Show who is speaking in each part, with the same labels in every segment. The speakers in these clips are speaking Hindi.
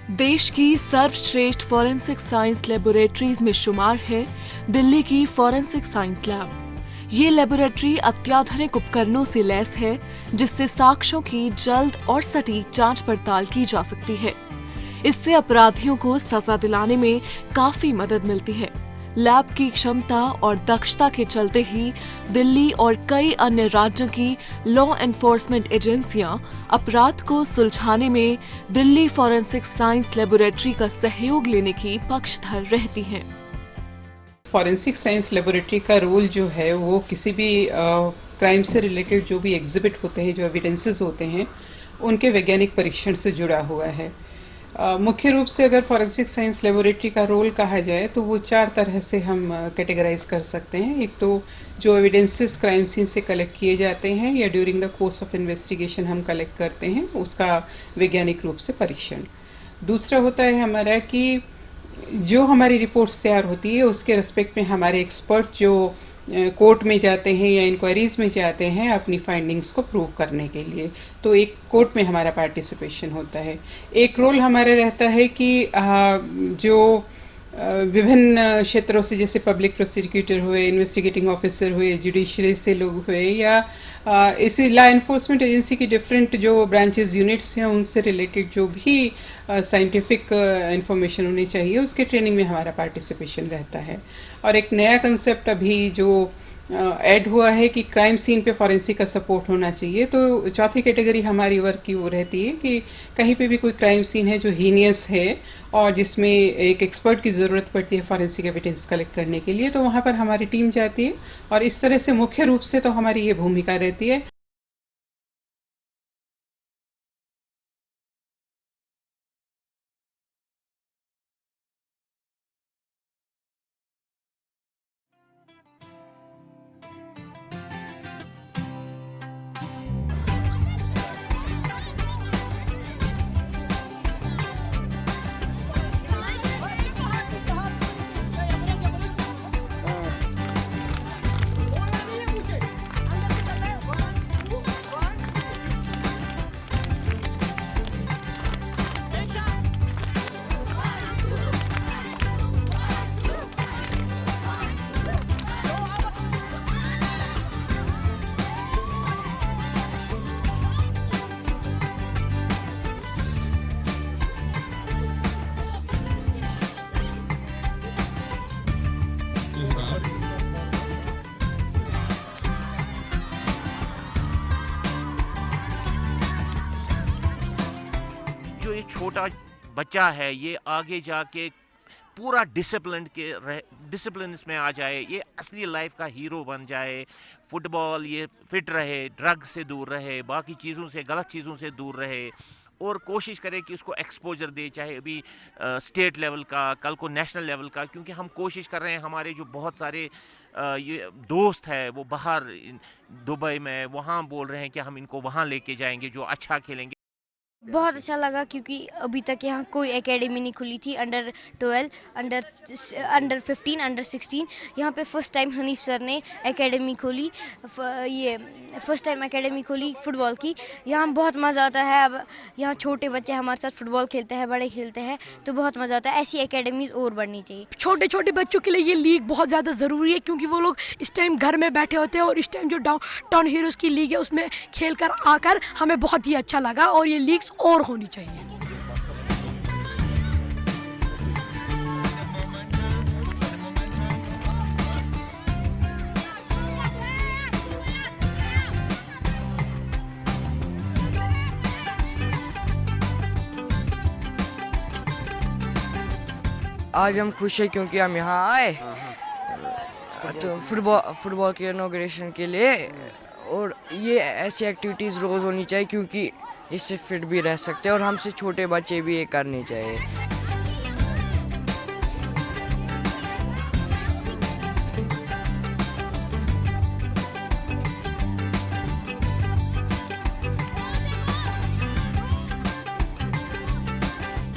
Speaker 1: देश की सर्वश्रेष्ठ फॉरेंसिक साइंस लेबोरेटरीज में शुमार है दिल्ली की फॉरेंसिक साइंस लैब। ये लेबोरेटरी अत्याधुनिक उपकरणों से लैस है, जिससे साक्ष्यों की जल्द और सटीक जांच पड़ताल की जा सकती है। इससे अपराधियों को सजा दिलाने में काफी मदद मिलती है। लैब की क्षमता और दक्षता के चलते ही दिल्ली और कई अन्य राज्यों की लॉ एनफोर्समेंट एजेंसियां अपराध को सुलझाने में दिल्ली फॉरेंसिक साइंस लेबोरेटरी का सहयोग लेने की पक्षधर रहती हैं।
Speaker 2: फॉरेंसिक साइंस लेबोरेटरी का रोल जो है वो किसी भी क्राइम से रिलेटेड जो भी एग्जिबिट होते हैं, जो एविडेंसेस होते हैं, उनके वैज्ञानिक परीक्षण से जुड़ा हुआ है। मुख्य रूप से अगर फॉरेंसिक साइंस लेबोरेटरी का रोल कहा जाए तो वो 4 तरह से हम कैटेगराइज कर सकते हैं। एक तो जो एविडेंसेस क्राइम सीन से कलेक्ट किए जाते हैं या during the course of investigation हम कलेक्ट करते हैं, उसका वैज्ञानिक रूप से परीक्षण। दूसरा होता है हमारा कि जो हमारी रिपोर्ट्स तैयार होती है उसके रिस्पेक्ट में हमारे एक्सपर्ट जो कोर्ट में जाते हैं या इंक्वायरीज में जाते हैं अपनी फाइंडिंग्स को प्रूव करने के लिए, तो एक कोर्ट में हमारा पार्टिसिपेशन होता है। एक रोल हमारा रहता है कि जो विभिन्न क्षेत्रों से, जैसे पब्लिक प्रोसिक्यूटर हुए, इन्वेस्टिगेटिंग ऑफिसर हुए, जुडिशरी से लोग हुए, या इसी लॉ एनफोर्समेंट एजेंसी की डिफरेंट जो ब्रांचेस यूनिट्स हैं उनसे रिलेटेड जो भी साइंटिफिक इंफॉर्मेशन होनी चाहिए, उसके ट्रेनिंग में हमारा पार्टिसिपेशन रहता है। और एक नया कंसेप्ट अभी जो ऐड हुआ है कि क्राइम सीन पे फॉरेंसिक का सपोर्ट होना चाहिए, तो चौथी कैटेगरी हमारी वर्क की वो रहती है कि कहीं पे भी कोई क्राइम सीन है जो हीनियस है और जिसमें एक एक्सपर्ट की ज़रूरत पड़ती है फॉरेंसिक एविडेंस कलेक्ट करने के लिए, तो वहाँ पर हमारी टीम जाती है। और इस तरह से मुख्य रूप से तो हमारी ये भूमिका रहती है।
Speaker 3: जो ये छोटा बच्चा है ये आगे जाके पूरा डिसिप्लिन इसमें आ जाए, ये असली लाइफ का हीरो बन जाए। फुटबॉल ये फिट रहे, ड्रग से दूर रहे, बाकी चीज़ों से, गलत चीज़ों से दूर रहे, और कोशिश करें कि उसको एक्सपोजर दे, चाहे अभी स्टेट लेवल का, कल को नेशनल लेवल का। क्योंकि हम कोशिश कर रहे हैं, हमारे जो बहुत सारे ये दोस्त है वो बाहर दुबई में, वहाँ बोल रहे हैं कि हम इनको वहाँ लेके जाएंगे जो अच्छा खेलेंगे।
Speaker 4: बहुत अच्छा लगा क्योंकि अभी तक यहाँ कोई एकेडमी नहीं खुली थी अंडर 12, अंडर 15, अंडर 16। यहाँ पे फर्स्ट टाइम हनीफ सर ने एकेडमी खोली, ये फर्स्ट टाइम एकेडमी खोली फुटबॉल की। यहाँ बहुत मज़ा आता है। अब यहाँ छोटे बच्चे हमारे साथ फुटबॉल खेलते हैं, बड़े खेलते हैं, तो बहुत मज़ा आता है। ऐसी एकेडमीज और बढ़नी चाहिए।
Speaker 5: छोटे छोटे बच्चों के लिए ये लीग बहुत ज़्यादा ज़रूरी है, क्योंकि वो लोग इस टाइम घर में बैठे होते हैं, और इस टाइम जो टाउन हीरोज़ की लीग है उसमें खेल कर आकर हमें बहुत ही अच्छा लगा, और ये लीग्स और होनी चाहिए।
Speaker 6: आज हम खुश हैं क्योंकि हम यहाँ आए तो फुटबॉल के इनॉग्रेशन के लिए। और ये ऐसी एक्टिविटीज़ रोज़ होनी चाहिए, क्योंकि इससे फिट भी रह सकते हैं, और हमसे छोटे बच्चे भी ये करनी चाहिए।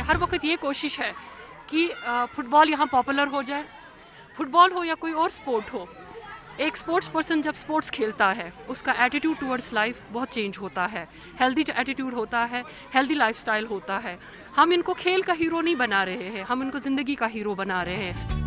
Speaker 5: हर वक्त ये कोशिश है कि फुटबॉल यहाँ पॉपुलर हो जाए। फुटबॉल हो या कोई और स्पोर्ट हो,
Speaker 7: एक स्पोर्ट्स पर्सन जब स्पोर्ट्स खेलता है उसका एटीट्यूड टुवर्ड्स लाइफ बहुत चेंज होता है, हेल्दी एटीट्यूड होता है, हेल्दी लाइफस्टाइल होता है। हम इनको खेल का हीरो नहीं बना रहे हैं, हम इनको ज़िंदगी का हीरो बना रहे हैं।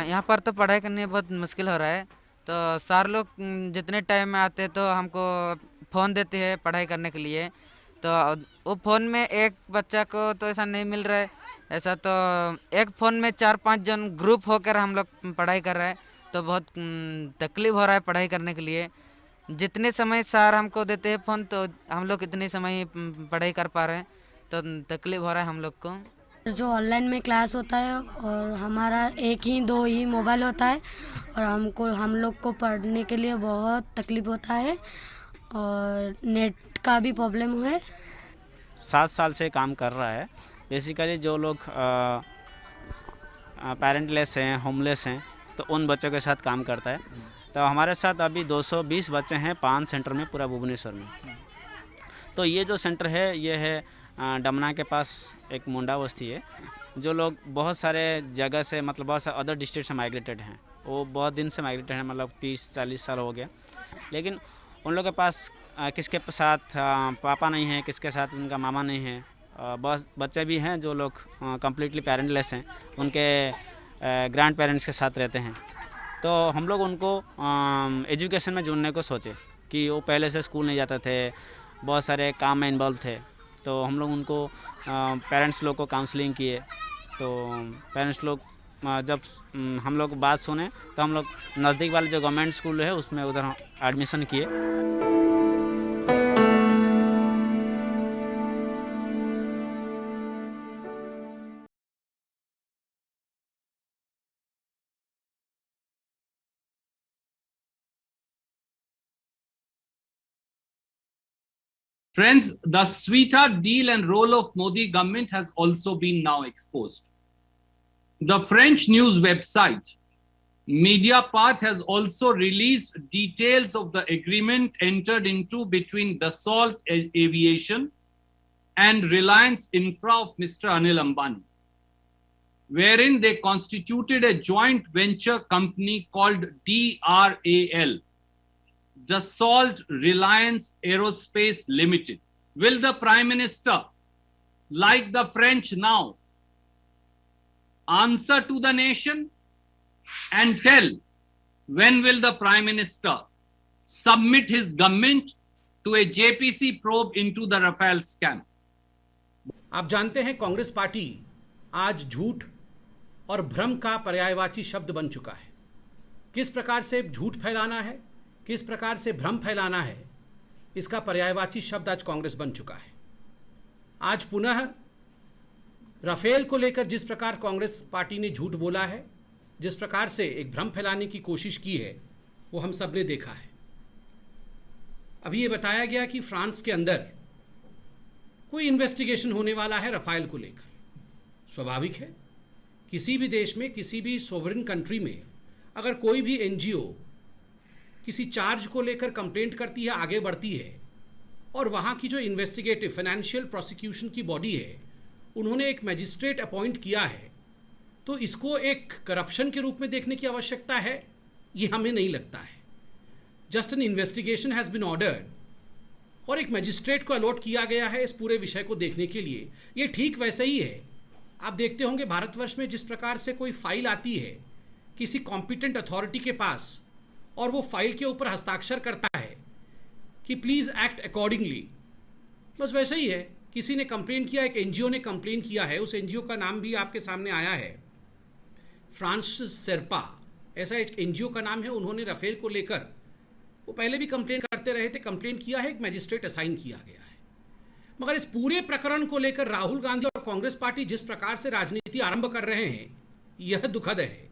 Speaker 8: यहाँ पर तो पढ़ाई करने में बहुत मुश्किल हो रहा है। तो सर लोग जितने टाइम में आते हैं तो हमको फ़ोन देते हैं पढ़ाई करने के लिए। तो वो फ़ोन में एक बच्चा को तो ऐसा नहीं मिल रहा है, ऐसा तो एक फ़ोन में 4-5 जन ग्रुप होकर हम लोग पढ़ाई कर रहे हैं। तो बहुत तकलीफ़ हो रहा है पढ़ाई करने के लिए। जितने समय सर हमको देते हैं फ़ोन तो हम लोग इतने समय पढ़ाई कर पा रहे हैं, तो तकलीफ़ हो रहा है हम लोग को।
Speaker 9: जो ऑनलाइन में क्लास होता है और हमारा 1-2 ही मोबाइल होता है और हम लोग को पढ़ने के लिए बहुत तकलीफ होता है और नेट का भी प्रॉब्लम है।
Speaker 10: 7 साल से काम कर रहा है। बेसिकली जो लोग पेरेंटलेस हैं, होमलेस हैं, तो उन बच्चों के साथ काम करता है। तो हमारे साथ अभी 220 बच्चे हैं 5 सेंटर में पूरा भुवनेश्वर में। तो ये जो सेंटर है ये है डमना के पास एक मुंडा बस्ती है। जो लोग बहुत सारे जगह से मतलब बहुत सारे अदर डिस्ट्रिक्ट से माइग्रेटेड हैं, वो बहुत दिन से माइग्रेटेड हैं, मतलब 30-40 साल हो गया। लेकिन उन लोगों के पास किसके साथ पापा नहीं है, किसके साथ उनका मामा नहीं है। बहुत बच्चे भी हैं जो लोग कम्प्लीटली पेरेंटलेस हैं, उनके ग्रैंड पेरेंट्स के साथ रहते हैं। तो हम लोग उनको एजुकेशन में जोड़ने को सोचे कि वो पहले से स्कूल नहीं जाते थे, बहुत सारे काम में इन्वॉल्व थे। तो हम लोग उनको पेरेंट्स लोग को काउंसलिंग किए। तो पेरेंट्स लोग जब हम लोग बात सुने तो हम लोग नज़दीक वाले जो गवर्नमेंट स्कूल है उसमें उधर एडमिशन किए।
Speaker 11: Friends, the sweetheart deal and role of Modi government has also been now exposed. The French news website Mediapart has also released details of the agreement entered into between Dassault Aviation and Reliance Infra of Mr. Anil Ambani, wherein they constituted a joint venture company called DRAL, Dassault Reliance Aerospace Limited. Will the Prime Minister, like the French now, answer to the nation and tell when will the Prime Minister submit his government to a JPC probe into the Rafale scam?
Speaker 12: आप जानते हैं कांग्रेस पार्टी आज झूठ और भ्रम का पर्यायवाची शब्द बन चुका है। किस प्रकार से झूठ फैलाना है, किस प्रकार से भ्रम फैलाना है, इसका पर्यायवाची शब्द आज कांग्रेस बन चुका है। आज पुनः राफेल को लेकर जिस प्रकार कांग्रेस पार्टी ने झूठ बोला है, जिस प्रकार से एक भ्रम फैलाने की कोशिश की है, वो हम सब ने देखा है। अभी ये बताया गया कि फ्रांस के अंदर कोई इन्वेस्टिगेशन होने वाला है राफेल को लेकर। स्वाभाविक है, किसी भी देश में, किसी भी सोवरेन कंट्री में अगर कोई भी एनजीओ किसी चार्ज को लेकर कंप्लेंट करती है, आगे बढ़ती है, और वहाँ की जो इन्वेस्टिगेटिव फाइनेंशियल प्रोसिक्यूशन की बॉडी है, उन्होंने एक मैजिस्ट्रेट अपॉइंट किया है, तो इसको एक करप्शन के रूप में देखने की आवश्यकता है, ये हमें नहीं लगता है। Just an investigation has been ordered और एक मैजिस्ट्रेट को अलॉट किया गया है इस पूरे विषय को देखने के लिए। ये ठीक वैसे ही है आप देखते होंगे भारतवर्ष में जिस प्रकार से कोई फाइल आती है किसी कॉम्पिटेंट अथॉरिटी के पास और वो फाइल के ऊपर हस्ताक्षर करता है कि प्लीज़ एक्ट अकॉर्डिंगली, बस वैसे ही है। किसी ने कंप्लेन किया, एक एनजीओ ने कंप्लेन किया है, उस एनजीओ का नाम भी आपके सामने आया है, फ्रांसिस शेरपा, ऐसा एक एनजीओ का नाम है। उन्होंने राफेल को लेकर, वो पहले भी कंप्लेन करते रहे थे, कंप्लेन किया है, एक मैजिस्ट्रेट असाइन किया गया है। मगर इस पूरे प्रकरण को लेकर राहुल गांधी और कांग्रेस पार्टी जिस प्रकार से राजनीति आरंभ कर रहे हैं, यह दुखद है।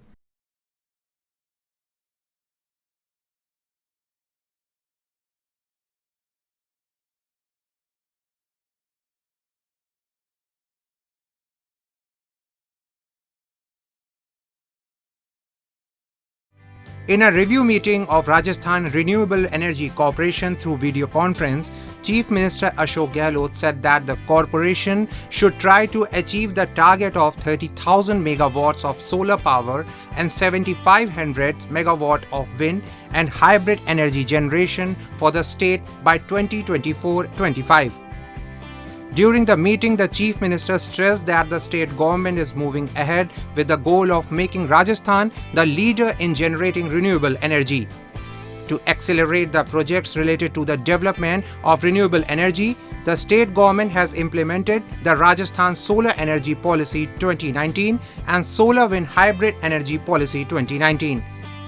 Speaker 13: In a review meeting of Rajasthan Renewable Energy Corporation through video conference, Chief Minister Ashok Gehlot said that the corporation should try to achieve the target of 30,000 megawatts of solar power and 7,500 megawatt of wind and hybrid energy generation for the state by 2024-25. During the meeting, the Chief Minister stressed that the state government is moving ahead with the goal of making Rajasthan the leader in generating renewable energy. To accelerate the projects related to the development of renewable energy, the state government has implemented the Rajasthan Solar Energy Policy 2019 and Solar Wind Hybrid Energy Policy 2019.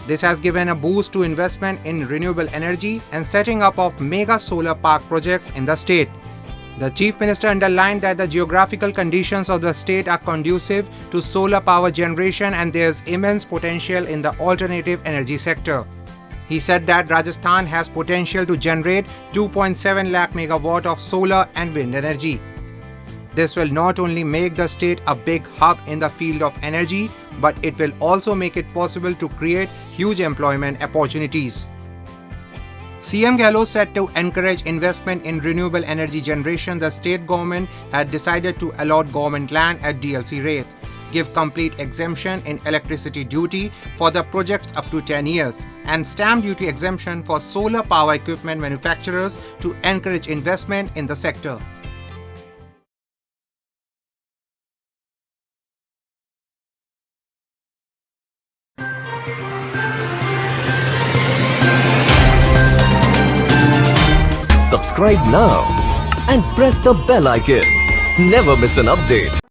Speaker 13: This has given a boost to investment in renewable energy and setting up of mega solar park projects in the state. The Chief Minister underlined that the geographical conditions of the state are conducive to solar power generation and there is immense potential in the alternative energy sector. He said that Rajasthan has potential to generate 2.7 lakh megawatt of solar and wind energy. This will not only make the state a big hub in the field of energy, but it will also make it possible to create huge employment opportunities. CM Gehlot said to encourage investment in renewable energy generation, the state government had decided to allot government land at DLC rates, give complete exemption in electricity duty for the projects up to 10 years, and stamp duty exemption for solar power equipment manufacturers to encourage investment in the sector.
Speaker 14: Subscribe now and press the bell icon. Never miss an update.